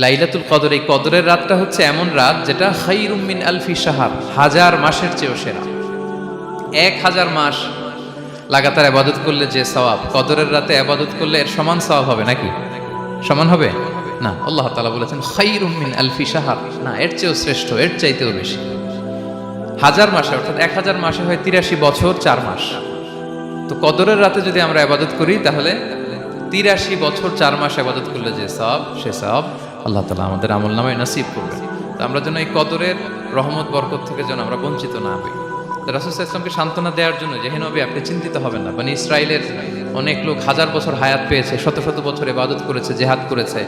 লাইলাতুল কদর, এই কদরের রাতটা হচ্ছে এমন রাত যেটা খায়রুম মিন আলফি শাহর, 1000 মাসের চেয়েও সেরা। 1000 মাস লাগাতার ইবাদত করলে যে সওয়াব, কদরের রাতে ইবাদত করলে এর সমান সওয়াব হবে নাকি? সমান হবে না। আল্লাহ তাআলা বলেছেন খায়রুম মিন আলফি শাহর, না, এর চেয়েও শ্রেষ্ঠ, এর চাইতেও বেশি। 1000 মাসে, অর্থাৎ 1000 মাসে হয় 83 বছর 4 মাস। তো কদরের রাতে যদি আমরা ইবাদত করি তাহলে 83 বছর 4 মাস ইবাদত করলে যে সওয়াব, সে সওয়াব আল্লাহ তাআলা আমাদের আমলনামায় নসিব করবেন। তো আমরা যেন এই কদরের রহমত বরকত থেকে যেন আমরা বঞ্চিত না হই। রাসূল সাল্লাল্লাহু আলাইহি ওয়াসাল্লামকে সান্ত্বনা দেওয়ার জন্য যে হে নবী, আপনি চিন্তিত হবেন না। বনি ইসরাইলের অনেক লোক 1000 বছর হায়াত পেয়েছে, শত শত বছর ইবাদত করেছে, জিহাদ করেছে,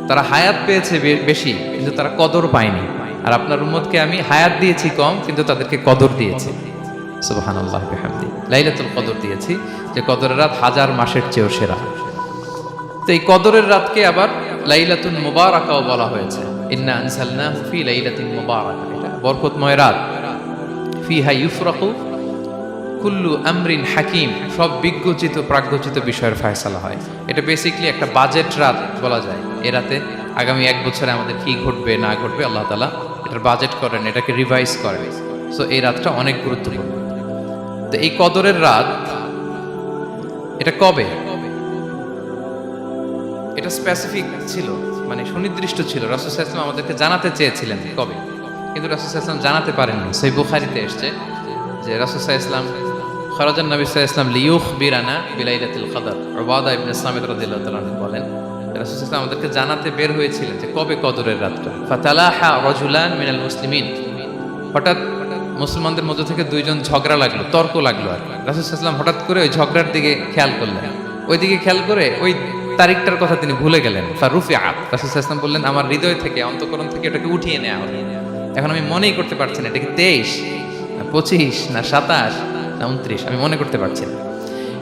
তারা হায়াত পেয়েছে বেশি কিন্তু তারা কদর পায়নি। আর আপনার উম্মতকে আমি হায়াত দিয়েছি কম কিন্তু তাদেরকে কদর দিয়েছি। সুবহানাল্লাহ বিহামদি, লাইলাতুল কদর দিয়েছি, যে কদরের রাত 1000 মাসের চেয়েও সেরা। তো এই কদরের রাতকে আবার লাইলাতুল মুবারাকাও বলা হয়েছে। ইন্না আনজালনাহু ফি লাইলাতিন মুবারাকা, এটা বরকতময় রাত। ফিহা ইউফরাকু কুল্লু আমরিন হাকিম, সব বিজ্ঞচিত প্রাজ্ঞচিত বিষয়ের ফয়সালা হয়। এটা বেসিক্যালি একটা বাজেট রাত বলা যায়। এ রাতে আগামী 1 বছরে আমাদের কি ঘটবে না ঘটবে আল্লাহ তাআলা এটার বাজেট করেন, এটাকে রিভাইজ করেন। সো এই রাতটা অনেক গুরুত্বপূর্ণ। তো এই কদরের রাত এটা কবে, এটা স্পেসিফিক ছিল, মানে সুনির্দিষ্ট ছিল। রাসূল সাল্লাল্লাহু আলাইহি ওয়াসাল্লাম আমাদেরকে জানাতে চেয়েছিলেন কবে, কিন্তু রাসূল সাল্লাল্লাহু আলাইহি ওয়াসাল্লাম জানাতে পারেননি। সহিহ বুখারীতে এসেছে যে রাসূল সাল্লাল্লাহু আলাইহি ওয়াসাল্লাম খরাজান নবী সাল্লাল্লাহু আলাইহি ওয়াসাল্লাম লিয়ুখবিরানা বিলাইলাতিল কদর। উবাদা ইবনে সামিত রাদিয়াল্লাহু তাআলা বলেন রাসূল সাল্লাল্লাহু আলাইহি ওয়াসাল্লাম আমাদেরকে জানাতে বের হয়েছিলেন যে কবে কদরের রাতটা। ফাতালাহা রাজুলান মিনাল মুসলিমিন, হঠাৎ মুসলমানদের মধ্য থেকে দুইজন ঝগড়া লাগলো, তর্ক লাগলো। আর রাসূল সাল্লাল্লাহু আলাইহি ওয়াসাল্লাম হঠাৎ করে ওই ঝগড়ার দিকে খেয়াল করলেন, ওই দিকে খেয়াল করে ওই তারিখটার কথা তিনি ভুলে গেলেন। ফারুফিআত, রাসূল সাল্লাল্লাহু আলাইহি ওয়াসাল্লাম বললেন আমার হৃদয় থেকে, অন্তঃকরণ থেকে এটাকে উঠিয়ে নেওয়া হলো। এখন আমি মনেই করতে পারছি না এটা কি 23 না 25 না 27 না 29, আমি মনে করতে পারছি না।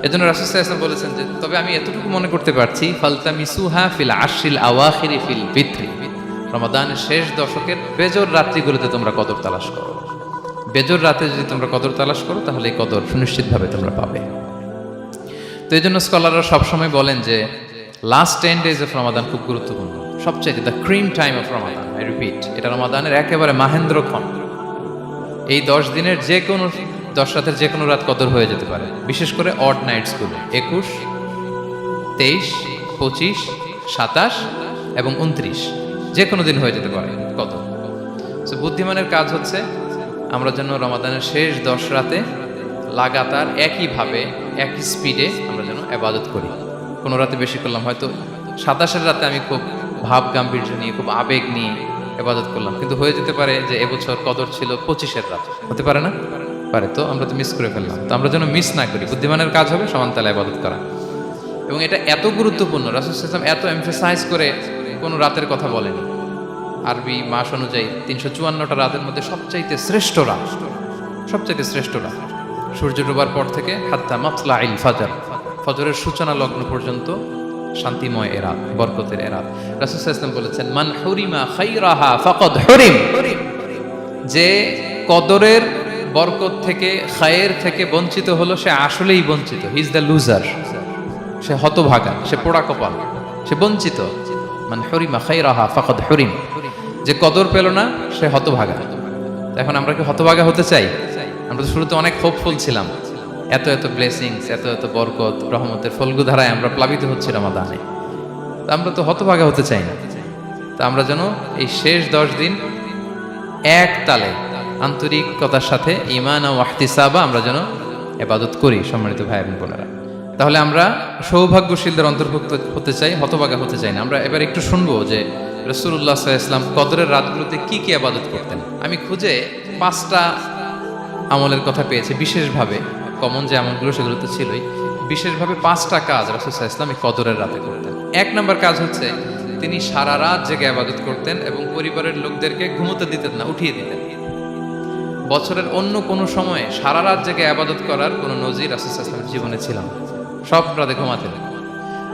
এজন্য রাসূল সাল্লাল্লাহু আলাইহি ওয়াসাল্লাম বলেছেন যে তবে আমি এতটুকু মনে করতে পারছি, ফালতামিসুহা ফিল আশরিল আওয়াখিরি ফিল বিত্রি, রমাদানের শেষ দশকের বেজর রাত্রিগুলোতে তোমরা কদর তালাশ করো। বেজর রাতে যদি তোমরা কদর তালাশ করো তাহলে এই কদর সুনিশ্চিতভাবে তোমরা পাবে। তো এই জন্য স্কলাররা সবসময় বলেন যে লাস্ট 10 days অফ রমাদান খুব গুরুত্বপূর্ণ, সবচেয়ে the cream time of Ramadan. I repeat, এটা রমাদানের একেবারে মাহেন্দ্রক্ষণ। এই 10 দিনের যে কোনো 10 রাতের যে কোনো রাত কদর হয়ে যেতে পারে, বিশেষ করে অড নাইটসগুলো 21, 23, 25, 27 এবং 29, যে কোনো দিন হয়ে যেতে পারে কদর। সো বুদ্ধিমানের কাজ হচ্ছে আমরা যেন রমাদানের শেষ 10 রাতে লাগাতার একইভাবে একই স্পিডে আমরা যেন ইবাদত করি। কোনো রাতে বেশি করলাম, হয়তো 27-এর রাতে আমি খুব ভাব গাম্ভীর্য নিয়ে, খুব আবেগ নিয়ে ইবাদত করলাম, কিন্তু হয়ে যেতে পারে যে এবছর কদর ছিল 25-এর রাত, হতে পারে না? পারে। তো আমরা তো মিস করে ফেললাম। তো আমরা যেন মিস না করি, বুদ্ধিমানের কাজ হবে সমান তালে ইবাদত করা। এবং এটা এত গুরুত্বপূর্ণ, রাসূল সাল্লাল্লাহু আলাইহি ওয়াসাল্লাম এত এমফাসাইজ করে কোনো রাতের কথা বলেনি। আরবি মাস অনুযায়ী 354টা রাতের মধ্যে সবচাইতে শ্রেষ্ঠ রাত, সবচাইতে শ্রেষ্ঠ রাত সূর্য ডোবার পর থেকে হাত্তা মাতলাইল ফাজর, ফজরের সূচনা লগ্ন পর্যন্ত শান্তিময় এ রাত, বরকতের এ রাত। রাসূল সাল্লাল্লাহু আলাইহি ওয়াসাল্লাম বলেছেন মান হুরিমা খায়রাহা ফাকাদ হুরিম, যে কদরের বরকত থেকে, খায়ের থেকে বঞ্চিত হলো সে আসলেই বঞ্চিত। হি ইজ দ্য লুজার, সে হতভাগা, সে পোড়া কপাল, সে বঞ্চিত। মান হুরিমা খায়রাহা ফাকাদ হুরিম, যে কদর পেল না সে হতভাগা। এখন আমরা কি হতভাগা হতে চাই? আমরা তো শুরুতে অনেক হোপফুল ছিলাম, এত এত ব্লেসিংস, এত এত বরকত, রহমতের ফলগুধারায় আমরা প্লাবিত হচ্ছি রমাদানে। তো আমরা তো হতভাগা হতে চাই না। তো আমরা যেন এই শেষ 10 দিন এক তালে আন্তরিকতার সাথে ঈমান ও ইহতিসাবা আমরা যেন ইবাদত করি। সম্মানিত ভাই এবং বোনেরা, তাহলে আমরা সৌভাগ্যশীলদের অন্তর্ভুক্ত হতে চাই, হতভাগা হতে চাই না। আমরা এবার একটু শুনবো যে রাসূলুল্লাহ সাল্লাল্লাহু আলাইহি ওয়াসাল্লাম কদরের রাতগুলোতে কি কি ইবাদত করতেন। আমি খুঁজে 5টা আমলের কথা পেয়েছি বিশেষভাবে, কমন যে আমলগুলো সেগুলো তো ছিলই, বিশেষভাবে 5টা কাজ রাসূল সাল্লাল্লাহু আলাইহি ওয়াসাল্লাম এই কদরের রাতে করতেন। 1 নম্বর কাজ হচ্ছে তিনি সারা রাত জেগে ইবাদত করতেন এবং পরিবারের লোকদেরকে ঘুমোতে দিতেন না, উঠিয়ে দিতেন। বছরের অন্য কোনো সময়ে সারা রাত জেগে ইবাদত করার কোনো নজির রাসূল সাল্লাল্লাহু আলাইহি ওয়াসাল্লামের জীবনে ছিল না। সব রাতে ঘুমাতেন।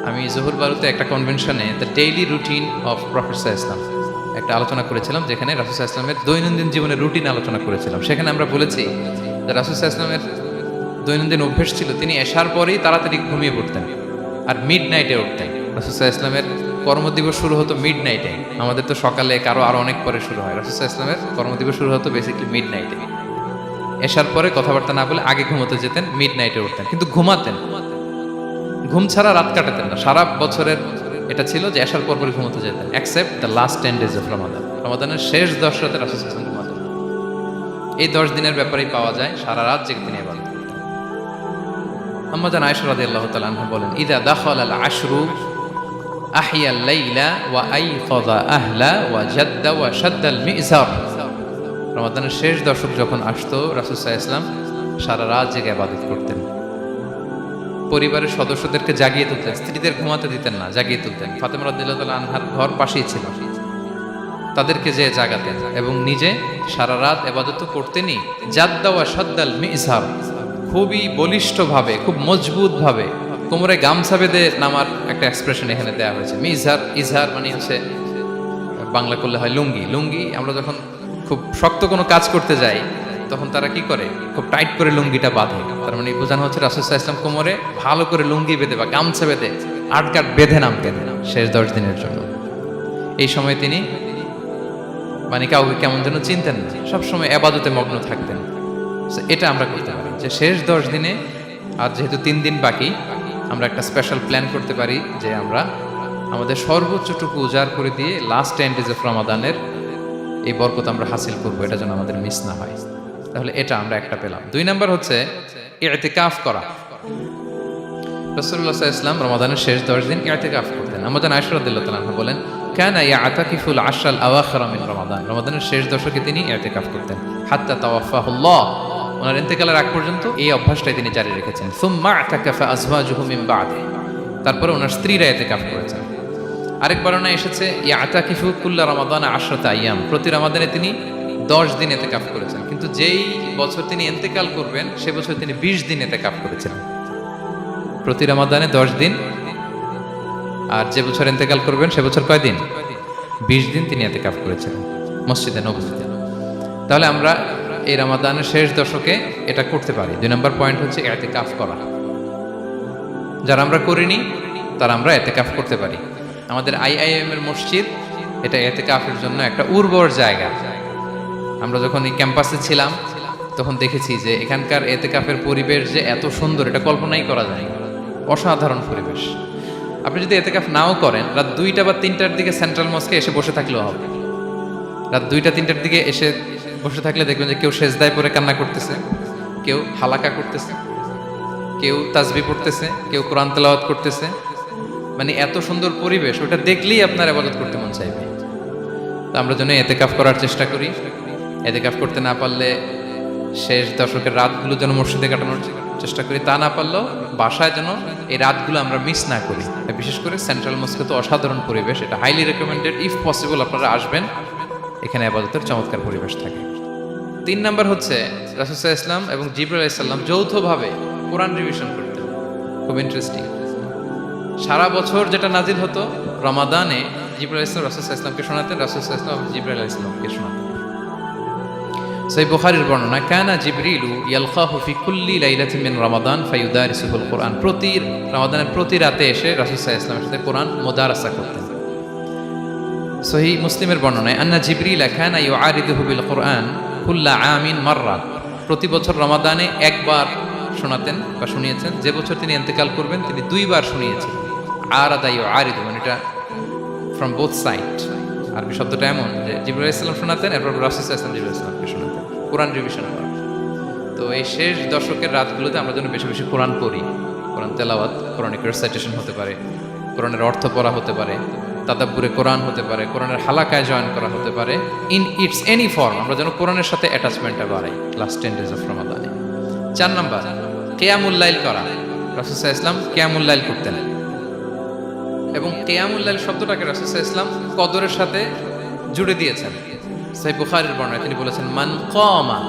আমি জহুর বারুতে একটা কনভেনশনে the daily routine of prophet সাল্লাল্লাহু আলাইহি ওয়াসাল্লাম একটা আলোচনা করেছিলাম, যেখানে রাসূল সাল্লাল্লাহু আলাইহি ওয়াসাল্লামের দৈনন্দিন জীবনের রুটিন আলোচনা করেছিলাম। সেখানে আমরা বলেছি যে রাসূল সাল্লাল্লাহু আলাইহি ওয়াসাল্লামের দৈনন্দিন অভ্যেস ছিল তিনি এশার পরেই তাড়াতাড়ি ঘুমিয়ে পড়তেন আর মিড নাইটে উঠতেন। রাসূল সাল্লাল্লাহু আলাইহি ওয়াসাল্লামের কর্মদিবস শুরু হতো মিড নাইটে। আমাদের তো সকালে কারো আরো অনেক পরে শুরু হয়। রাসূল সাল্লাল্লাহু আলাইহি ওয়াসাল্লামের কর্মদিবস শুরু হতো বেসিক্যালি মিড নাইটে। এশার পরে কথাবার্তা না বলে আগে ঘুমোতে যেতেন, মিড নাইটে উঠতেন, কিন্তু ঘুমাতেন। ঘুম ছাড়া রাত কাটাতেন না। সারা বছরের এটা ছিল যে এশার পর পরে ঘুমোতে যেতেন, except the last 10 days of Ramadan. রমাদানের শেষ 10 রাতে রাসূল সাল্লাল্লাহু আলাইহি ওয়াসাল্লাম ঘুমাতেন। এই 10 দিনের ব্যাপারেই পাওয়া যায় সারা রাত জেগে তিনি ইবাদত করতেন। আম্মা জান আয়েশা রাদিয়াল্লাহু তাআলা আনহা বলেন, ইদা দাখালাল আশরু আহিয়াল লাইলা ওয়া আইকাযা আহলা ওয়া জাদ্দা ওয়া শাদ্দাল মিজার। রমাদানের শেষ দশক যখন আসতো, রাসূল সাল্লাল্লাহু আলাইহি ওয়াসাল্লাম সারা রাত জেগে ইবাদত করতেন। পরিবারের সদস্যদেরকে জাগিয়ে তুলতেন, স্ত্রীদের ঘুমাতে দিতেন না, জাগিয়ে তুলতেন। ফাতেমা রাদিয়াল্লাহু তাআলা আনহার ঘর পাশেই ছিল, তাদেরকে যে জাগাতেন এবং নিজে সারা রাত ইবাদত করতেনই। জাদ্দা ওয়া শাদ্দাল মিজার, খুবই বলিষ্ঠভাবে, খুব মজবুতভাবে কোমরে গামছা বেঁধে নামার একটা এক্সপ্রেশন এখানে দেওয়া হয়েছে। মিজার, ইজহার মানে হচ্ছে বাংলা করলে হয় লুঙ্গি। লুঙ্গি আমরা যখন খুব শক্ত কোনো কাজ করতে যাই তখন তারা কি করে, খুব টাইট করে লুঙ্গিটা বাঁধে। তার মানে বোঝানো হচ্ছে রাসূল সাল্লাল্লাহু আলাইহি ওয়াসাল্লাম কোমরে ভালো করে লুঙ্গি বেঁধে বা গামছা বেঁধে আটকাট বেঁধে নামতেন শেষ 10 দিনের জন্য। এই সময় তিনি মানে কাউকে কেমন যেন চিনতেন না, সবসময় ইবাদতে মগ্ন থাকতেন। এটা আমরা করতে পারি যে শেষ 10 দিনে, আর যেহেতু 3 দিন বাকি, আমরা একটা স্পেশাল প্ল্যান করতে পারি যে আমরা আমাদের সর্বোচ্চটুকু উজাড় করে দিয়ে লাস্ট 10 days অফ রমাদানের এই বরকত আমরা হাসিল করবো, এটা যেন আমাদের মিস না হয়। তাহলে এটা আমরা একটা পেলাম। 2 নাম্বার হচ্ছে ইতিকাফ করা। রাসূলুল্লাহ সাল্লাল্লাহু আলাইহি ওয়াসাল্লাম রমাদানের শেষ 10 দিন ইতিকাফ করতেন। আমাদের আয়েশা রাদিয়াল্লাহু তাআলা আনহা বলেন, কানা ইয়াতাকিফুল আশরাল আওয়াখির মিন রমাদান। রমাদানের শেষ দশকে তিনি ইতিকাফ করতেন। হাত্তা তাওয়াফাহুল্লাহ, ওনার ইন্তেকালের আগ পর্যন্ত এই অভ্যাসটাই তিনি জারি রেখেছেন। সুম্মা আতাকাফা আজওয়াজুহু মিন বা'দি, তারপরে ওনার স্ত্রীরা ইতিকাফ করেছেন। আরেক বর্ণনায় এসেছে ইয়াতাকিফু কুল্লা রমাদান 10 আইয়াম, প্রতি রমাদানে তিনি 10 দিন ইতিকাফ করেছেন। কিন্তু যেই বছর তিনি ইন্তেকাল করবেন সে বছর তিনি 20 দিন ইতিকাফ করেছিলেন। প্রতি রমাদানে 10 দিন, আর যে বছর ইন্তেকাল করবেন সে বছর কয় দিন? 20 দিন তিনি ইতিকাফ করেছিলেন মসজিদে নববীতে। তাহলে আমরা এই রমাদানের শেষ দশকে এটা করতে পারি। 2 নম্বর পয়েন্ট হচ্ছে ইতিকাফ করা। যারা আমরা করিনি তারা আমরা ইতিকাফ করতে পারি। আমাদের আইআইএম এর মসজিদ এটা ইতিকাফের জন্য একটা উর্বর জায়গা। আমরা যখন এই ক্যাম্পাসে ছিলাম তখন দেখেছি যে এখানকার ইতিকাফের পরিবেশ যে এত সুন্দর, এটা কল্পনাই করা যায় না। অসাধারণ পরিবেশ। আপনি যদি ইতিকাফ নাও করেন, রাত 2টা বা 3টার দিকে সেন্ট্রাল মস্কে এসে বসে থাকলেও হবে। রাত 2টা 3টার দিকে এসে বসে থাকলে দেখবেন যে কেউ সেজদায় পড়ে কান্না করতেছে, কেউ হালাকা করতেছে, কেউ তাসবিহ পড়তেছে, কেউ কোরআন তেলাওয়াত করতেছে। মানে এত সুন্দর পরিবেশ, ওটা দেখলেই আপনার ইবাদত করতে মন চাইবে। তো আমরা যেন ইতিকাফ করার চেষ্টা করি। ইতিকাফ করতে না পারলে শেষ দশকের রাতগুলো যেন মসজিদে কাটানোর চেষ্টা করি, তা না পারলেও বাসায় যেন এই রাতগুলো আমরা মিস না করি। বিশেষ করে সেন্ট্রাল মস্কে তো অসাধারণ পরিবেশ, এটা হাইলি রেকমেন্ডেড। ইফ পসিবল আপনারা আসবেন, এখানে ইবাদতের চমৎকার পরিবেশ থাকে। 3 নাম্বার হচ্ছে রাসূল সাল্লাল্লাহু আলাইহি ওয়াসাল্লাম এবং জিবরাইল আলাইহিস সালাম যৌথভাবে কোরআন রিভিশন করতেন। খুব ইন্টারেস্টিং। সারা বছর যেটা নাজিল হতো, রমাদানে জিবরাইল আলাইহিস সালাম রাসূল সাল্লাল্লাহু আলাইহি ওয়াসাল্লামকে শোনাতেন, রাসূল সাল্লাল্লাহু আলাইহি ওয়াসাল্লাম জিবরাইল আলাইহিস সালামকে শোনাতেন। সহিহ বুখারীর বর্ণনা, কানা জিবরিলু ইয়ালকাহু ফি কুল্লি লাইলাতিন মিন রমাদান ফায়ুদারিসুল কুরআন। প্রতি রমাদানের প্রতি রাতে এসে রাসূল সাল্লাল্লাহু আলাইহি ওয়াসাল্লামের সাথে কোরআন মুদারাসা করতেন। সহিহ মুসলিমের বর্ণনায়, আন্না জিবরিল কানা ইউআরিদুহু বিল কুরআন কুল্লা আমিন মাররা। প্রতি বছর রমাদানে একবার শোনাতেন বা শুনিয়েছেন। যে বছর তিনি ইন্তেকাল করবেন তিনি 2 বার শুনিয়েছেন। আরাদা ইউআরিদু মানে এটা ফ্রম বোথ সাইড। আরবি শব্দটা এমন যে জিবরাইল আলাইহিস সালাম শোনাতেন, এরপর রাসূল সাল্লাল্লাহু আলাইহি ওয়াসাল্লাম জিবরাইল আলাইহিস সালামকে শোনাতেন, কোরআন রিভিশন করা। তো এই শেষ দশকের রাতগুলোতে আমরা যেন বেশি বেশি কোরআন পড়ি। কোরআন তেলাওয়াত, কোরআনিক রেসাইটেশন হতে পারে, কোরআনের অর্থ পড়া হতে পারে, তাদাব্বুরে কোরআন হতে পারে, কোরআনের হালাকায় জয়েন করা হতে পারে। ইন ইটস এনি ফর্ম আমরা যেন কোরআনের সাথে অ্যাটাচমেন্টটা বাড়াই লাস্ট 10 days অফ রমাদানে। 4 নাম্বার কিয়ামুল লাইল করা। রাসূল সাল্লাল্লাহু আলাইহি ওয়াসাল্লাম কিয়ামুল লাইল করতেন এবং কিয়ামুল লাইল শব্দটাকে রাসূল সাল্লাল্লাহু আলাইহি ওয়াসাল্লাম কদরের সাথে জুড়ে দিয়েছেন। সহিহ বুখারীর বর্ণনায় তিনি বলেছেন, মান কামা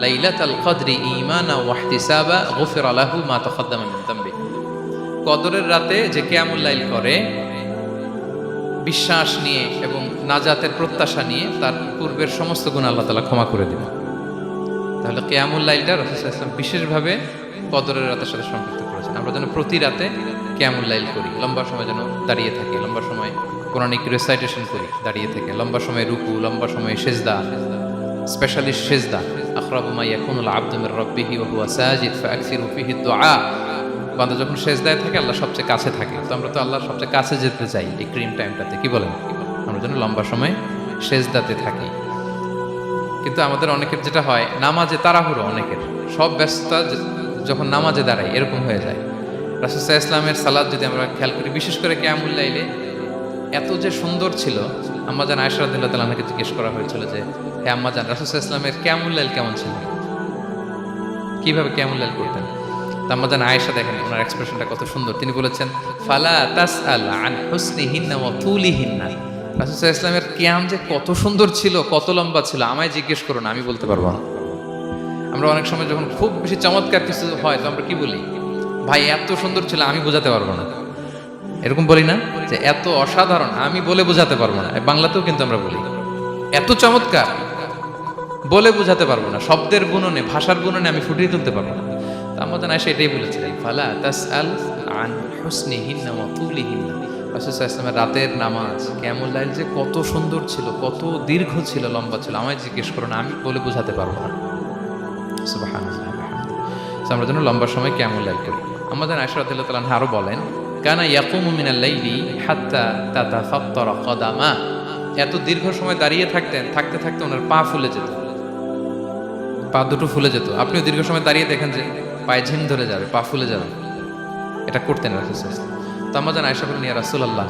লাইলাতাল কদরি ঈমানা ওয়া ইহতিসাবা গুফিরা লাহু মা তাকাদ্দামা মিন যামবি। কদরের রাতে যে কিয়ামুল লাইল করে বিশ্বাস নিয়ে এবং নাজাতের প্রত্যাশা নিয়ে, তার পূর্বের সমস্ত গুনাহ আল্লাহ তাআলা ক্ষমা করে দিবেন। তাহলে কিয়ামুল লাইলটা রাসূল সাল্লাল্লাহু আলাইহি ওয়াসাল্লাম বিশেষভাবে কদরের রাতের সাথে সম্পৃক্ত করেছেন। আমরা যেন প্রতি রাতে কিয়ামুল লাইল করি, লম্বা সময় যেন দাঁড়িয়ে থাকি, লম্বা সময় কোরআনিক রেসাইটেশন করি দাঁড়িয়ে থেকে, লম্বা সময় রুকু, লম্বা সময় সেজদা, স্পেশালি সেজদা। আখরাবু মা ইয়াকুনুল আবদু মির রাব্বিহি ওয়া হুয়া সাজিদ ফাআকসিরু ফিহি দুআ। বান্দা যখন সেজদায় থাকে আল্লাহ সবচেয়ে কাছে থাকে, তো আমরা তো আল্লাহর সবচেয়ে কাছে যেতে চাই এই ক্রিম টাইমটাতে, কি বলেন? আমরা যেন লম্বা সময় সেজদাতে থাকি। কিন্তু আমাদের অনেকের যেটা হয়, নামাজে তাড়াহুড়ো, অনেকের সব ব্যস্ততা যখন নামাজে দাঁড়াই এরকম হয়ে যায়। রাসূল সাল্লাল্লাহু আলাইহি ওয়াসাল্লামের সালাত যদি আমরা খেয়াল করি, বিশেষ করে কিয়ামুল লাইলে এত যে সুন্দর ছিল, আম্মাজান আয়েশা রাদিয়াল্লাহু তাআলা আনহাকে জিজ্ঞেস করা হয়েছিল যে হে আম্মাজান, রাসূল সাল্লাল্লাহু আলাইহি ওয়াসাল্লামের কিয়ামুল লাইল কেমন ছিল, কিভাবে কিয়ামুল লাইল করতেন? আম্মাজান আয়েশা দেখেন ওনার এক্সপ্রেশনটা কত সুন্দর। তিনি বলেছেন ফালা তাসআল আন হুসনিহিন্না ওয়া তুলিহিন্না। রাসূল সাল্লাল্লাহু আলাইহি ওয়াসাল্লামের কিয়াম যে কত সুন্দর ছিল, কত লম্বা ছিল, আমায় জিজ্ঞেস করো না, আমি বলতে পারবো না। আমরা অনেক সময় যখন খুব বেশি চমৎকার কিছু হয় তো আমরা কি বলি, ভাই এত সুন্দর ছিল আমি বোঝাতে পারবো না, এরকম বলি না যে এত অসাধারণ আমি বলে বোঝাতে পারবো না। বাংলাতেও কিন্তু আমরা বলি এত চমৎকার বলে বোঝাতে পারবো না, শব্দের গুণনে, ভাষার গুণনে আমি ফুটিয়ে তুলতে পারবো না। তো আমাদের আয়েশা এটাই বলেছিলেন ফালা তাসআল আন হুসনিহিন্না ওয়া তুলিহিন্না। রাসূল সাল্লাল্লাহু আলাইহি ওয়াসাল্লামের রাতের নামাজ কিয়ামুল লাইল যে কত সুন্দর ছিল, কত দীর্ঘ ছিল, লম্বা ছিল, আমায় জিজ্ঞেস করো না, আমি বলে বোঝাতে পারবো না। সুবহানাল্লাহ। আমরা যেন লম্বা সময় কিয়ামুল লাইল করি। আমাদের আয়েশা রাদিয়াল্লাহু তাআলা আনহা আরো বলেন কানা ইয়াকুমু মিনাল লাইলি হাত্তা তাতাফাত্তারা কদামা। এত দীর্ঘ সময় দাঁড়িয়ে থাকতেন, থাকতে থাকতে ওনার পা ফুলে যেত, পা দুটো ফুলে যেত। আপনিও দীর্ঘ সময় দাঁড়িয়ে দেখেন যে পায়ে ঝিম ধরে যাবে, পা ফুলে যাবে, এটা করতেন রাসূল সাল্লাল্লাহু আলাইহি ওয়াসাল্লাম। তো আমাদের আয়েশা বলেন ইয়া রাসূলুল্লাহ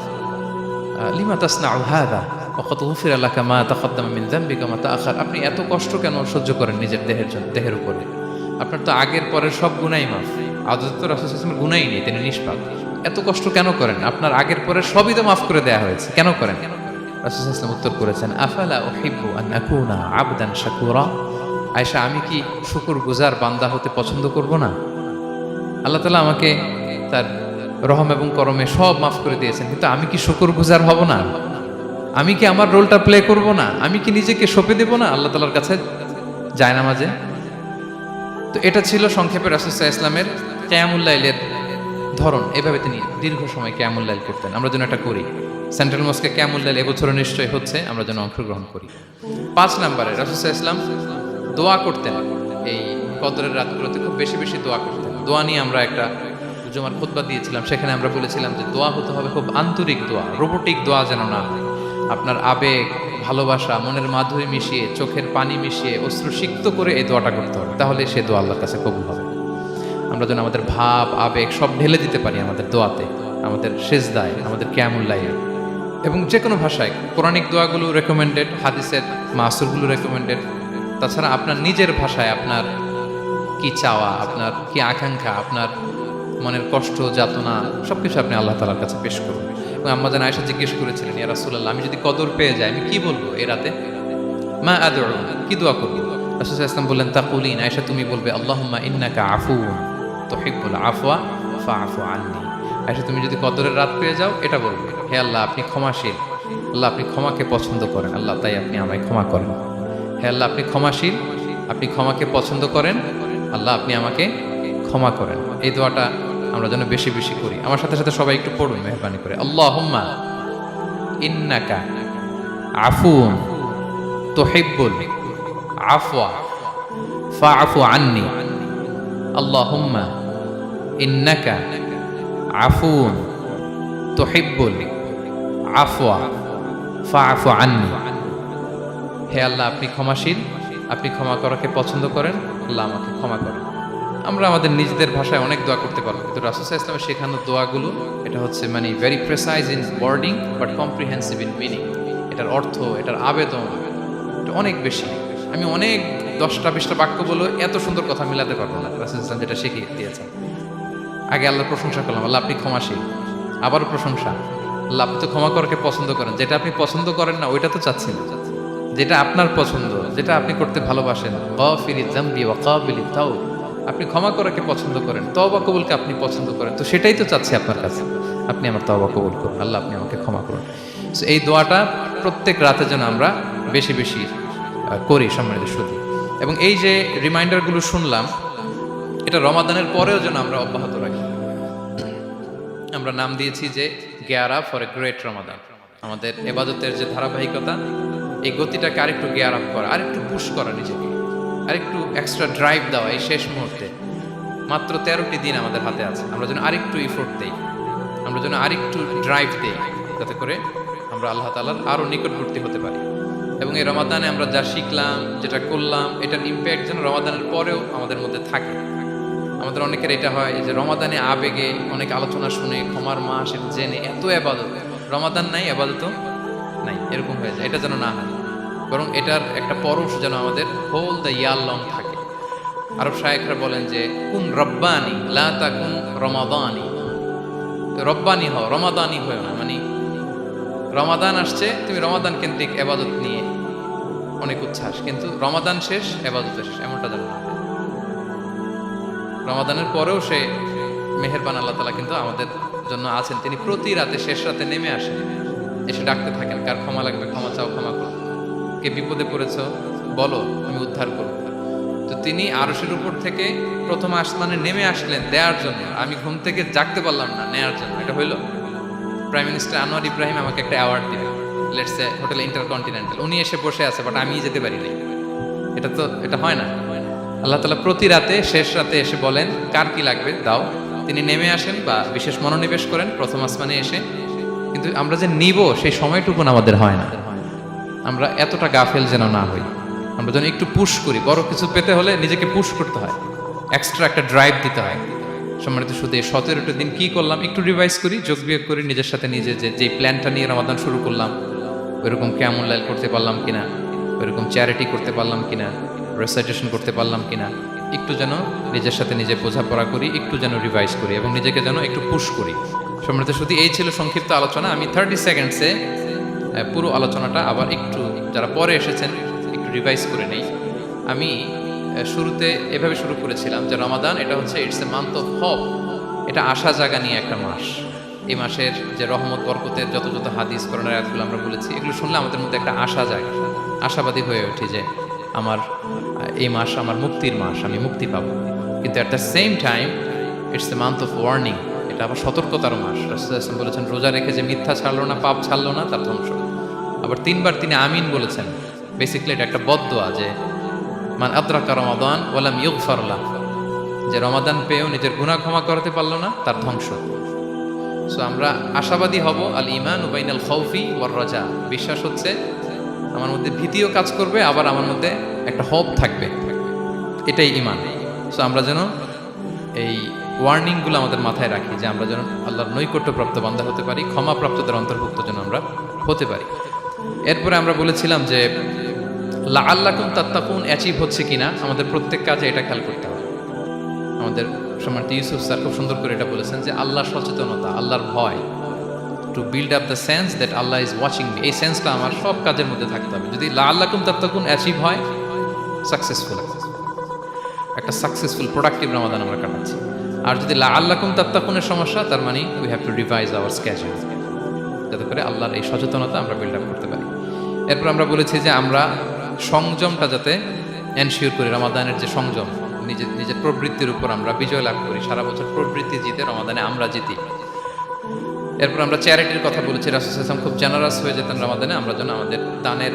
লিমা তাসনাউ হাযা ওয়া ক্বাদ গুফিরা লাকা মা তাকদ্দামা মিন যামবিকা মা তাআখার। আপনি এত কষ্ট কেন সহ্য করেন নিজের দেহের জন্য, দেহের উপরে? আপনার তো আগের পরের সব গুনাহ মাফ। আদতে তো রাসূল সাল্লাল্লাহু আলাইহি ওয়াসাল্লামের গুনাহই নেই, তিনি নিষ্পাপ। এত কষ্ট কেন করেন? আপনার আগের পরের সবই তো মাফ করে দেয়া হয়েছে, কেন করেন? রাসূল সাল্লাল্লাহু আলাইহি ওয়াসাল্লাম উত্তর করেছেন আফালা উহিব্বু আন আকুনা আবদান শাকুরা। আয়েশা, আমি কি শুকরগুজার বান্দা হতে পছন্দ করব না? আল্লাহ তাআলা আমাকে তার রহম এবং করমে সব মাফ করে দিয়েছেন, কিন্তু আমি কি শুকরগুজার হব না? আমি কি আমার রোলটা প্লে করব না? আমি কি নিজেকে সঁপে দেব না আল্লাহ তাআলার কাছে জায়নামাজে? তো এটা ছিল সংক্ষেপে রাসূল সাল্লাল্লাহু আলাইহি ওয়াসাল্লামের কিয়ামুল লাইলের ধরন। এভাবে তিনি দীর্ঘ সময় কিয়ামুল লাইল করতেন। আমরা যেন এটা করি। সেন্ট্রাল মস্কে কিয়ামুল লাইল এবছরও নিশ্চয়ই হচ্ছে, আমরা যেন অংশগ্রহণ করি। 5 নম্বরে রাসূল সাল্লাল্লাহু আলাইহি ওয়াসাল্লাম দোয়া করতেন। এই কদরের রাতগুলোতে খুব বেশি বেশি দোয়া করতেন। দোয়া নিয়ে আমরা একটা জুমার খুতবা দিয়েছিলাম, সেখানে আমরা বলেছিলাম যে দোয়া হতে হবে খুব আন্তরিক দোয়া, রোবোটিক দোয়া যেন না হয়। আপনার আবেগ, ভালোবাসা, মনের মাধুরী মিশিয়ে, চোখের পানি মিশিয়ে, অশ্রু সিক্ত করে এই দোয়াটা করতে হবে, তাহলে সে দোয়া আল্লাহর কাছে কবুল হবে। আমরা যেন আমাদের ভাব, আবেগ সব ঢেলে দিতে পারি আমাদের দোয়াতে, আমাদের সেজদায়, আমাদের কিয়ামুল লাইলে। এবং যে কোনো ভাষায় কোরআনিক দোয়াগুলো রেকমেন্ডেড, হাদিসের মাসুরগুলো রেকমেন্ডেড। তাছাড়া আপনার নিজের ভাষায় আপনার কি চাওয়া, আপনার কি আকাঙ্ক্ষা, আপনার মনের কষ্ট, যাতনা সবকিছু আপনি আল্লাহ তাআলার কাছে পেশ করুন। এবং আম্মা জান আয়েশা জিজ্ঞেস করেছিলেন ইয়া রাসূলুল্লাহ, আমি যদি কদর পেয়ে যাই আমি কি বলবো এই রাতে? মা আদউ, কি দোয়া করব? রাসূল সাল্লাল্লাহু আলাইহি ওয়াসাল্লাম বললেন তাকুলিন, আয়েশা তুমি বলবে আল্লাহুম্মা ইন্নাকা আফুউন তুহিব্বুল আফওয়া ফাআফু আন্নী। আয়েশা তুমি যদি কদরের রাত পেয়ে যাও এটা বলবে, হে আল্লাহ আপনি ক্ষমাশীল, আল্লাহ আপনি ক্ষমাকে পছন্দ করেন, আল্লাহ তাই আপনি আমায় ক্ষমা করেন। হে আল্লাহ আপনি ক্ষমাশীল, আপনি ক্ষমাকে পছন্দ করেন, আল্লাহ আপনি আমাকে ক্ষমা করেন। এই দোয়াটা আমরা যেন বেশি বেশি করি। আমার সাথে সাথে সবাই একটু পড়ুন মেহরবানি করে। আল্লাহুম্মা ইন্নাকা আফুউন তুহিব্বুল আফওয়া ফাআফু আন্নী। আল্লাহুম্মা ইন্নাকা আফুউন তুহিব্বুল আফওয়া ফাআফু আন্নী। হে আল্লাহ আপনি ক্ষমাশীল, আপনি ক্ষমা করাকে পছন্দ করেন, আল্লাহ আমাকে ক্ষমা করেন। আমরা আমাদের নিজেদের ভাষায় অনেক দোয়া করতে পারবো, কিন্তু রাসূল সাল্লাল্লাহু আলাইহি ওয়াসাল্লামের শেখানো দোয়াগুলো এটা হচ্ছে মানে very precise in wording but comprehensive in meaning. এটার অর্থ, এটার আবেদন এটা অনেক বেশি। আমি অনেক 10টা-20টা বাক্য বলে এত সুন্দর কথা মিলাতে পারবো না। রাসূল সাল্লাল্লাহু আলাইহি ওয়াসাল্লাম যেটা শিখিয়ে দিয়েছেন, আগে আল্লাহর প্রশংসা করলাম, আল্লাহ আপনি ক্ষমাশীল, আবারও প্রশংসা, আল্লাহ আপনি তো ক্ষমা করাকে পছন্দ করেন। যেটা আপনি পছন্দ করেন না ওইটা তো চাচ্ছেন, যেটা আপনার পছন্দ, যেটা আপনি করতে ভালোবাসেন, গাফিরিয যামবি ওয়া কাবিলিত তাওব, আপনি ক্ষমা করাকে পছন্দ করেন, তওবা কবুলকে আপনি পছন্দ করেন, তো সেটাই তো চাচ্ছি আপনার কাছে, আপনি আমার তওবা কবুল করুন, আল্লাহ আপনি আমাকে ক্ষমা করুন। সো এই দোয়াটা প্রত্যেক রাতে যেন আমরা বেশি বেশি করি সম্মানিত সুধী। এবং এই যে রিমাইন্ডারগুলো শুনলাম এটা রমাদানের পরেও যেন আমরা অব্যাহত রাখি। আমরা নাম দিয়েছি যে gear up for a great Ramadan. আমাদের এবাদতের যে ধারাবাহিকতা, এই গতিটাকে আরেকটু গিয়ার আপ করা, আরেকটু পুশ করা নিজেকে, আরেকটু এক্সট্রা ড্রাইভ দেওয়া এই শেষ মুহূর্তে। মাত্র 13টি দিন আমাদের হাতে আছে, আমরা যেন আরেকটু ইফোর্ট দেই, আমরা যেন আরেকটু ড্রাইভ দেই, যাতে করে আমরা আল্লাহ তাআলার আরও নিকটবর্তী হতে পারি। এবং এই রমাদানে আমরা যা শিখলাম, যেটা করলাম, এটার ইম্প্যাক্ট যেন রমাদানের পরেও আমাদের মধ্যে থাকে। আমাদের অনেকের এটা হয় যে রমাদানে আবেগে অনেক আলোচনা শুনে, ক্ষমার মাস এটা জেনে এত এবাদত, রমাদান নাই এবাদতও নাই, এরকম হয়ে যায়। এটা যেন না হয়, বরং এটার একটা পরশ যেন আমাদের হোল দ্য ইয়ার লং থাকে। আরব শায়েখরা বলেন যে কুন রব্বানি লা তাকুন রমাদানি, রব্বানি হও, রমাদানি হয়েও না। মানে রমাদান আসছে, তুমি রমাদান কেন্দ্রিক এবাদত নিয়ে অনেক উচ্ছ্বাস, কিন্তু রমাদান শেষ এবাদত শেষ, এমনটা যেন না হয়। রমাদানের পরেও সে মেহেরবান আল্লাহ তাআলা কিন্তু আমাদের জন্য আছেন। তিনি প্রতি রাতে শেষ রাতে নেমে আসেন, এসে ডাকতে থাকেন, কার ক্ষমা লাগবে ক্ষমা চাও, ক্ষমা করো, কে বিপদে পড়েছো বলো, আমি উদ্ধার করব। তো তিনি আরশের উপর থেকে প্রথম আসমানে নেমে আসলেন দেওয়ার জন্য। আমি ঘুম থেকে জাগতে পারলাম না, নেয়ার জন্য। এটা হইল প্রাইম মিনিস্টার আনোয়ার ইব্রাহিম আমাকে একটা অ্যাওয়ার্ড দিবে, লেটস সে হোটেল ইন্টারকন্টিনেন্টাল, উনি এসে বসে আছে, বাট আমি যেতে পারি নাই। এটা হয় না। আল্লাহ তাআলা প্রতি রাতে শেষ রাতে এসে বলেন কার কি লাগবে দাও, তিনি নেমে আসেন বা বিশেষ মনোনিবেশ করেন প্রথম আসমানে এসে। কিন্তু আমরা যে নিব সেই সময়টুকু আমাদের হয় না। আমরা এতটা গাফেল যেন না হই, আমরা যেন একটু পুশ করি। বড় কিছু পেতে হলে নিজেকে পুশ করতে হয়, এক্সট্রা একটা ড্রাইভ দিতে হয়। সম্মানিত শুধু 17টা দিন কি করলাম একটু রিভাইজ করি, যোগ বিয়োগ করি নিজের সাথে নিজে, যে প্ল্যানটা নিয়ে রমাদান শুরু করলাম ওইরকম কিয়ামুল লাইল করতে পারলাম কিনা, ওইরকম চ্যারিটি করতে পারলাম কিনা, রেসাইটেশন করতে পারলাম কিনা, একটু যেন নিজের সাথে নিজে বোঝাপড়া করি, একটু যেন রিভাইজ করি এবং নিজেকে যেন একটু পুশ করি। সম্মানিত শুধু এই ছিল সংক্ষিপ্ত আলোচনা। আমি 30 সেকেন্ডসে পুরো আলোচনাটা আবার একটু যারা পরে এসেছেন একটু রিভাইজ করে নেই। আমি শুরুতে এভাবে শুরু করেছিলাম যে রমাদান এটা হচ্ছে it's a month of hope, এটা আশা জাগা নিয়ে একটা মাস। এই মাসের যে রহমত বরকতের যত যত হাদিস করোনার আয়াতগুলো আমরা বলেছি, এগুলো শুনলে আমাদের মধ্যে একটা আশা জাগে, আশাবাদী হয়ে উঠি যে আমার এই মাস আমার মুক্তির মাস, আমি মুক্তি পাবো। কিন্তু at the same time it's a month of warning, এটা আবার সতর্কতার মাস। রাসূলুল্লাহ সাল্লাল্লাহু আলাইহি ওয়াসাল্লাম বলেছেন রোজা রেখে যে মিথ্যা ছাড়লো না, পাপ ছাড়লো না, তার ধ্বংস। আবার 3বার তিনি আমিন বলেছেন। বেসিক্যালি এটা একটা বদদোয়া যে মান আদরাকা রমাদান ওয়ালাম ইউগফার লাহ, যে রমাদান পেয়েও নিজের গুনাহ ক্ষমা করতে পারলো না, তার ধ্বংস। সো আমরা আশাবাদী হব। আল ঈমান বাইনাল খাউফি ওয়ার রাজা, বিশ্বাস হচ্ছে আমার মধ্যে ভীতিও কাজ করবে, আবার আমার মধ্যে একটা হোপ থাকবে, এটাই ঈমান। সো আমরা যেন এই ওয়ার্নিংগুলো আমাদের মাথায় রাখি, যে আমরা যেন আল্লাহর নৈকট্যপ্রাপ্ত বান্দা হতে পারি, ক্ষমাপ্রাপ্তদের অন্তর্ভুক্ত যেন আমরা হতে পারি। এরপরে আমরা বলেছিলাম যে লাআল্লাকুম তাত্তাকুন অ্যাচিভ হচ্ছে কিনা আমাদের প্রত্যেক কাজে এটা খেয়াল করতে হবে। আমাদের সম্মানিত ইউসুফ স্যার খুব সুন্দর করে এটা বলেছেন যে আল্লাহর সচেতনতা, আল্লাহর ভয়, to build up the sense that Allah is watching me, এই সেন্সটা আমার সব কাজের মধ্যে থাকতে হবে। যদি লাআল্লাকুম তাত্তাকুন অ্যাচিভ হয়, সাকসেসফুল, একটা সাকসেসফুল প্রোডাক্টিভ রমাদান আমরা কাটাচ্ছি। আর যদি লাআল্লাকুম তাত্তাকুনের সমস্যা, তার মানে we have to revise hour schedule, যাতে করে আল্লাহর এই সচেতনতা আমরা বিল্ড আপ করতে পারি। এরপর আমরা বলেছি যে আমরা সংযমটা যাতে এনশিওর করি, রমাদানের যে সংযম, নিজের প্রবৃত্তির উপর আমরা বিজয় লাভ করি। সারা বছর প্রবৃত্তি জিতে, রমাদানে আমরা জিতি। এরপর আমরা চ্যারিটির কথা বলেছি। রাসূল সাল্লাল্লাহু আলাইহি ওয়াসাল্লাম খুব জেনারাস হয়ে যেতেন রমাদানে, আমরা যেন আমাদের দানের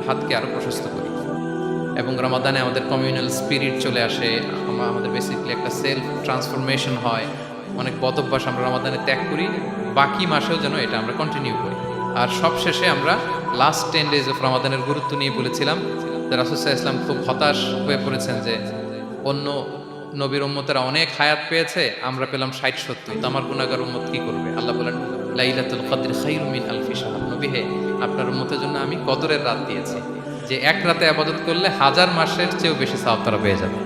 হাতকে আরও প্রশস্ত করি এবং রমাদানে আমাদের কমিউনাল স্পিরিট চলে আসে, আমাদের বেসিক্যালি একটা সেলফ ট্রান্সফরমেশন হয়, অনেক বদ অভ্যাস আমরা রমাদানে ত্যাগ করি, বাকি মাসেও যেন এটা আমরা কন্টিনিউ করি। আর সবশেষে আমরা লাস্ট 10 days অফ রমাদানের গুরুত্ব নিয়ে বলেছিলাম যে রাসূল সাল্লাল্লাহু আলাইহি ওয়াসাল্লাম খুব হতাশ হয়ে পড়েছেন যে অন্য নবীর উম্মতেরা অনেক হায়াত পেয়েছে, আমরা পেলাম 60-70, তো আমার গুনাহগার উম্মত কি করবে? আল্লাহ বলেন লাইলাতুল কদর খায়রুম মিন আলফি শাহর, নবী হে আপনার উম্মতের জন্য আমি কদরের রাত দিয়েছি, যে এক রাতে ইবাদত করলে 1000 মাসের চেয়েও বেশি সওয়াব তারা পেয়ে যাবে।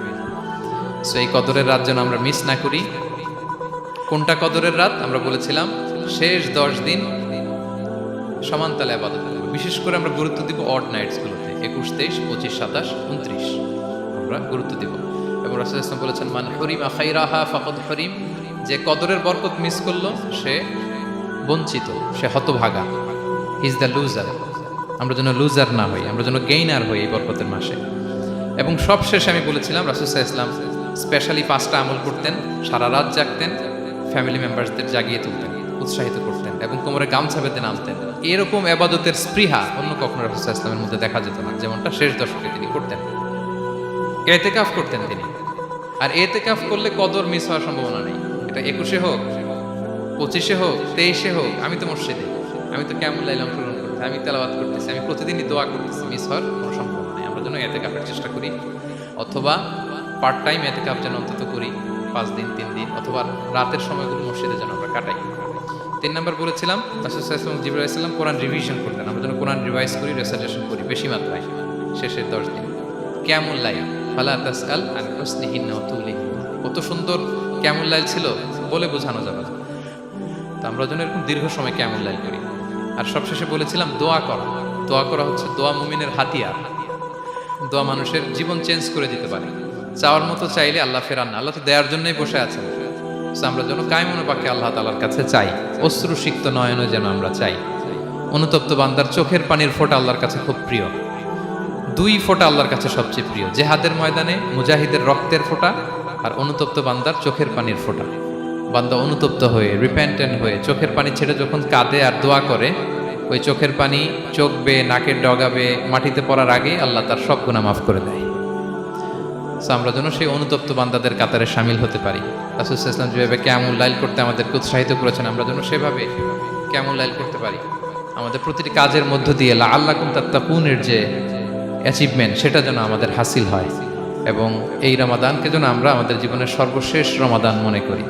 সো এই কদরের রাত যেন আমরা মিস না করি। কোনটা কদরের রাত? আমরা বলেছিলাম শেষ 10 দিন সমান তালে ইবাদত করব। বিশেষ করে আমরা গুরুত্ব দিব অড নাইটসগুলোতে, 21, 23, 25, 27, 29 আমরা গুরুত্ব দিব। এবং রাসূল সাল্লাল্লাহু আলাইহি ওয়াসাল্লাম বলেছেন মান হুরিমা খাইরাহা ফাকাদ হুরিম, যে কদরের বরকত মিস করলো সে বঞ্চিত, সে হতভাগা, হি ইজ দ্য লুজার। আমরা যেন লুজার না হই, আমরা যেন গেইনার হই এই বরকতের মাসে। এবং সবশেষে আমি বলেছিলাম রাসূল সাল্লাল্লাহু আলাইহি ওয়াসাল্লাম স্পেশালি 5টা আমল করতেন, সারা রাত জাগতেন, ফ্যামিলি মেম্বারসদের জাগিয়ে তুলতেন। উৎসাহিত করতেন এবং কোমরে গামছা বেঁধে নামতেন। এরকম এবাদতের স্পৃহা অন্য কখনো রাসূল সাল্লাল্লাহু আলাইহি ওয়াসাল্লামের মধ্যে দেখা যেত না, যেমনটা শেষ দশকে তিনি করতেন। এতেকাফ করতেন তিনি। আর এতেকাফ করলে কদর মিস হওয়ার সম্ভাবনা নেই। এটা 21-এ হোক, 25-এ হোক, 23-এ হোক, আমি তো মসজিদে, আমি তো কিয়ামুল লাইল অংশগ্রহণ করতেছি, আমি তেলাওয়াত করতেছি, আমি প্রতিদিনই দোয়া করতেছি, মিস হওয়ার কোনো সম্ভাবনা নেই। আমরা যেন এতেকাফের চেষ্টা করি, অথবা পার্ট টাইম এতেকাফ যেন অন্তত করি, 5 দিন 3 দিন, অথবা রাতের সময়গুলো মসজিদে যেন আমরা কাটাই। 3 নম্বর বলেছিলাম রাসূল সাল্লাল্লাহু আলাইহি ওয়াসাল্লাম, জিবরাইল আলাইহিস সালাম কোরআন রিভিশন করতেন। আমরা যেন কোরআন রিভাইজ করি, রেসাইটেশন করি বেশি মাত্রায় শেষের 10 দিন। কিয়ামুল লাইল ফালা তাসআল আন হুসনিহিন্না ওয়া তুলিহিন্না, কত সুন্দর কিয়ামুল লাইল ছিল বলে বোঝানো যাবে না। তো আমরা যেন এরকম দীর্ঘ সময় কিয়ামুল লাইল করি। আর সবশেষে বলেছিলাম দোয়া করা। দোয়া করা হচ্ছে দোয়া মুমিনের হাতিয়ার। দোয়া মানুষের জীবন চেঞ্জ করে দিতে পারে। চাওয়ার মতো চাইলে আল্লাহ ফেরান না, আল্লাহ তো দেওয়ার জন্যই বসে আছেন। আমরা যেন কায়মনে পাকে আল্লাহ তাআলার কাছে চাই, অশ্রুসিক্ত নয়নে যেন আমরা চাই। অনুতপ্ত বান্দার চোখের পানির ফোঁটা আল্লাহর কাছে খুব প্রিয়। 2 ফোঁটা আল্লাহর কাছে সবচেয়ে প্রিয়, জেহাদের ময়দানে মুজাহিদের রক্তের ফোঁটা আর অনুতপ্ত বান্দার চোখের পানির ফোঁটা। বান্দা অনুতপ্ত হয়ে, রিপেন্টেন্ট হয়ে চোখের পানি ছেড়ে যখন কাঁদে আর দোয়া করে, ওই চোখের পানি চোখ বেয়ে, নাকের ডগা বেয়ে মাটিতে পড়ার আগে আল্লাহ তার সব গুনাহ মাফ করে দেয়। আমরা যেন সেই অনুতপ্ত বান্দাদের কাতারে শামিল হতে পারি। রাসূল সাল্লাল্লাহু আলাইহি ওয়াসাল্লাম যেভাবে কিয়ামুল লাইল করতে আমাদেরকে উৎসাহিত করেছেন, আমরা যেন সেভাবে কিয়ামুল লাইল করতে পারি। আমাদের প্রতিটি কাজের মধ্য দিয়ে লাআল্লাকুম তাত্তাকুনের যে অ্যাচিভমেন্ট, সেটা যেন আমাদের হাসিল হয়, এবং এই রমাদানকে যেন আমরা আমাদের জীবনের সর্বশেষ রমাদান মনে করি।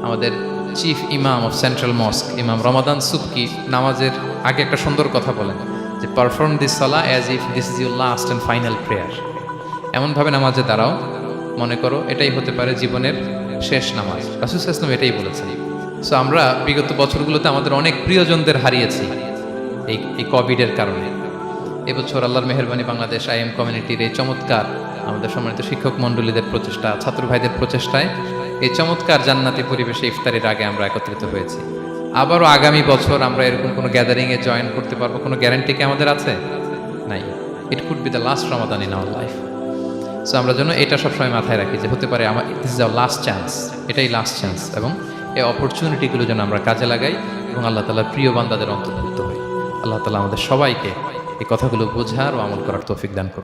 আমাদের চিফ ইমাম অফ সেন্ট্রাল মস্ক ইমাম রমাদান সুবকি নামাজের আগে একটা সুন্দর কথা বলেন যে, perform this Salah as if this is your last and final prayer. এমনভাবে নামাজে দাঁড়াও মনে করো এটাই হতে পারে জীবনের শেষ নামাজ। রাসূল সাল্লাল্লাহু আলাইহি ওয়াসাল্লাম এটাই বলেছেন। সো আমরা বিগত বছরগুলোতে আমাদের অনেক প্রিয়জনদের হারিয়েছি এই কোভিডের কারণে। এবছর আল্লাহর মেহেরবানি বাংলাদেশ আইএম কমিউনিটির এই চমৎকার, আমাদের সম্মানিত শিক্ষক মণ্ডলীদের প্রচেষ্টা, ছাত্র ভাইদের প্রচেষ্টায় এই চমৎকার জান্নাতি পরিবেশে ইফতারের আগে আমরা একত্রিত হয়েছি। আবারও আগামী বছর আমরা এরকম কোনো গ্যাদারিংয়ে জয়েন করতে পারবো, কোনো গ্যারান্টি কি আমাদের আছে? নাই। It could be the last Ramadan in our life. So আমরা যেন এটা সবসময় মাথায় রাখি যে হতে পারে আমার this is our last chance, এটাই লাস্ট চান্স, এবং এই অপরচুনিটিগুলো যেন আমরা কাজে লাগাই এবং আল্লাহ তাআলার প্রিয় বান্দাদের অন্তর্ভুক্ত হই। আল্লাহ তাআলা আমাদের সবাইকে এই কথাগুলো বোঝার ও আমল করার তৌফিক দান করুন।